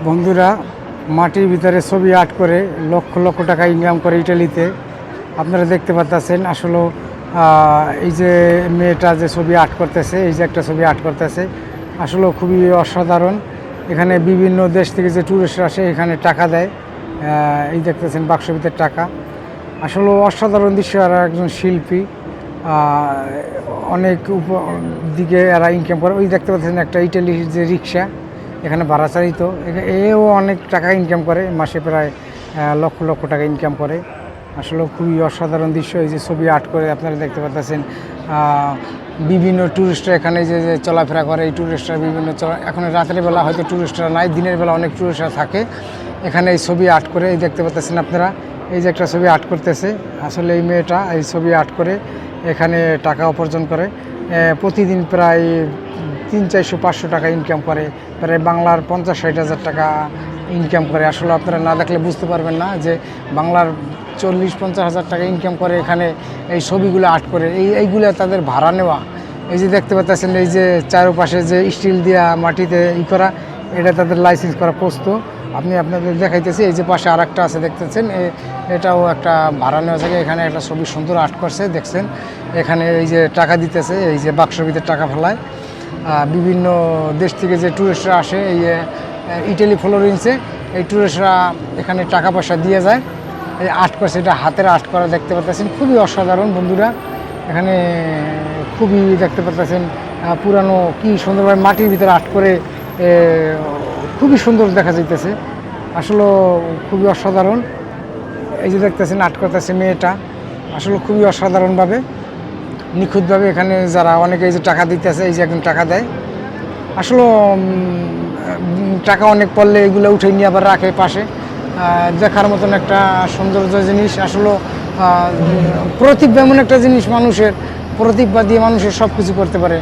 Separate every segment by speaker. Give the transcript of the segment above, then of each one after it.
Speaker 1: বন্ধুরা, মাটির ভিতরে ছবি আর্ট করে লক্ষ লক্ষ টাকা ইনকাম করে ইটালিতে। আপনারা দেখতে পাচ্ছেন আসলে এই যে মেয়েটা যে ছবি আর্ট করতেছে, এই যে একটা ছবি আর্ট করতেছে, আসলে খুবই অসাধারণ। এখানে বিভিন্ন দেশ থেকে যে ট্যুরিস্টরা আসে এখানে টাকা দেয়। এই দেখতেছেন বাক্স ভিতরে টাকা, আসলে অসাধারণ দৃশ্য। আর একজন শিল্পী অনেক দিকে এরা ইনকাম করে। ওই দেখতে পাচ্ছেন একটা ইটালির যে রিক্সা এখানে ভাড়া চালিত, এও অনেক টাকা ইনকাম করে, মাসে প্রায় লক্ষ লক্ষ টাকা ইনকাম করে। আসলে খুবই অসাধারণ দৃশ্য। এই যে ছবি আর্ট করে আপনারা দেখতে পাচ্ছেন বিভিন্ন ট্যুরিস্টরা এখানে যে চলাফেরা করে। এই ট্যুরিস্টরা বিভিন্ন এখন রাতের বেলা হয়তো ট্যুরিস্টরা নাই, দিনের বেলা অনেক ট্যুরিস্টরা থাকে এখানে এই ছবি আর্ট করে। এই দেখতে পাচ্ছেন আপনারা, এই যে একটা ছবি আর্ট করতেছে। আসলে এই মেয়েটা এই ছবি আর্ট করে এখানে টাকা উপার্জন করে। প্রতিদিন প্রায় 300-400 টাকা ইনকাম করে, প্রায় বাংলার 50-60 হাজার টাকা ইনকাম করে। আসলে আপনারা না দেখলে বুঝতে পারবেন না যে বাংলার 40-50 হাজার টাকা ইনকাম করে এখানে এই ছবিগুলো আর্ট করে। এইগুলো তাদের ভাড়া নেওয়া। এই যে দেখতে পাচ্ছেন, এই যে চারপাশে যে স্টিল দিয়া মাটিতে করা, এটা তাদের লাইসেন্স করা পোস্ত। আমি আপনাদের দেখাইতেছি, এই যে পাশে আরেকটা আছে দেখতেছেন, এটাও একটা ভাড়া নেওয়া জায়গা। এখানে একটা ছবি সুন্দর আর্ট করছে দেখছেন। এখানে এই যে টাকা দিতেছে, এই যে বাক্সর ভিতরে টাকা ফেলায়। বিভিন্ন দেশ থেকে যে ট্যুরিস্টরা আসে এই ইটালি ফ্লোরেন্সে, এই ট্যুরিস্টরা এখানে টাকা পয়সা দিয়ে যায়। এই আর্ট করছে, এটা হাতের আর্ট করা দেখতে পাচ্ছেন, খুবই অসাধারণ বন্ধুরা। এখানে খুবই দেখতে পাচ্ছেন পুরানো কি সুন্দরভাবে মাটির ভিতরে আর্ট করে খুবই সুন্দর দেখা যাইতেছে। আসলে খুবই অসাধারণ। এই যে দেখতেছেন আর্ট করতেছে মেয়েটা, আসলে খুবই অসাধারণভাবে নিখুঁতভাবে। এখানে যারা অনেকে এই যে টাকা দিতেছে, এই যে একজন টাকা দেয়। আসলে টাকা অনেক পড়লে এগুলো উঠে নিয়ে আবার রাখে পাশে, দেখার মতন একটা সৌন্দর্য জিনিস। আসলে প্রতিভা এমন একটা জিনিস, মানুষের প্রতিভা দিয়ে মানুষের সব কিছু করতে পারে।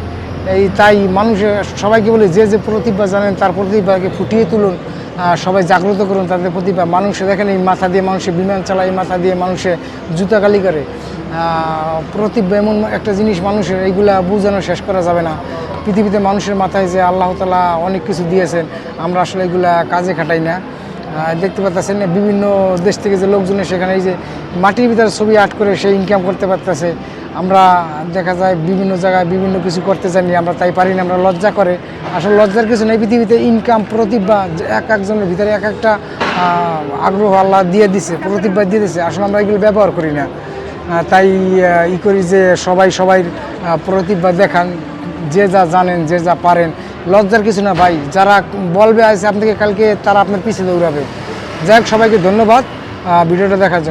Speaker 1: তাই মানুষের সবাইকে বলে, যে যে প্রতিভা জানেন তার প্রতিভাকে ফুটিয়ে তুলুন, সবাই জাগ্রত করুন তাদের প্রতিভা। মানুষে দেখেন এই মাথা দিয়ে মানুষে বিমান চালায়, এই মাথা দিয়ে মানুষে জুতা কালি করে। প্রতিভা এমন একটা জিনিস মানুষের, এইগুলা বোঝানো শেষ করা যাবে না। পৃথিবীতে মানুষের মাথায় যে আল্লাহ তাআলা অনেক কিছু দিয়েছেন, আমরা আসলে এগুলা কাজে খাটাই না। দেখতে পাচ্ছেন বিভিন্ন দেশ থেকে যে লোকজন সেখানে এই যে মাটির ভিতরে ছবি আর্ট করে সে ইনকাম করতে পারতেছে। আমরা দেখা যায় বিভিন্ন জায়গায় বিভিন্ন কিছু করতে জানি, আমরা তাই পারি না, আমরা লজ্জা করে। আসলে লজ্জার কিছু নেই, পৃথিবীতে ইনকাম প্রতিভা এক একজনের ভিতরে এক একটা আগ্রহ আল্লাহ দিয়ে দিছে, প্রতিভা দিয়ে দিছে। আসলে আমরা এগুলো ব্যবহার করি না, তাই করি যে সবাই প্রতিভা দেখান, যে যা জানেন, যে যা পারেন। লজ্জার কিছু না ভাই, যারা বলবে আছে আপনাকে কালকে, তারা আপনার পিছিয়ে দৌড়াবে। যাই হোক, সবাইকে ধন্যবাদ ভিডিওটা দেখার জন্য।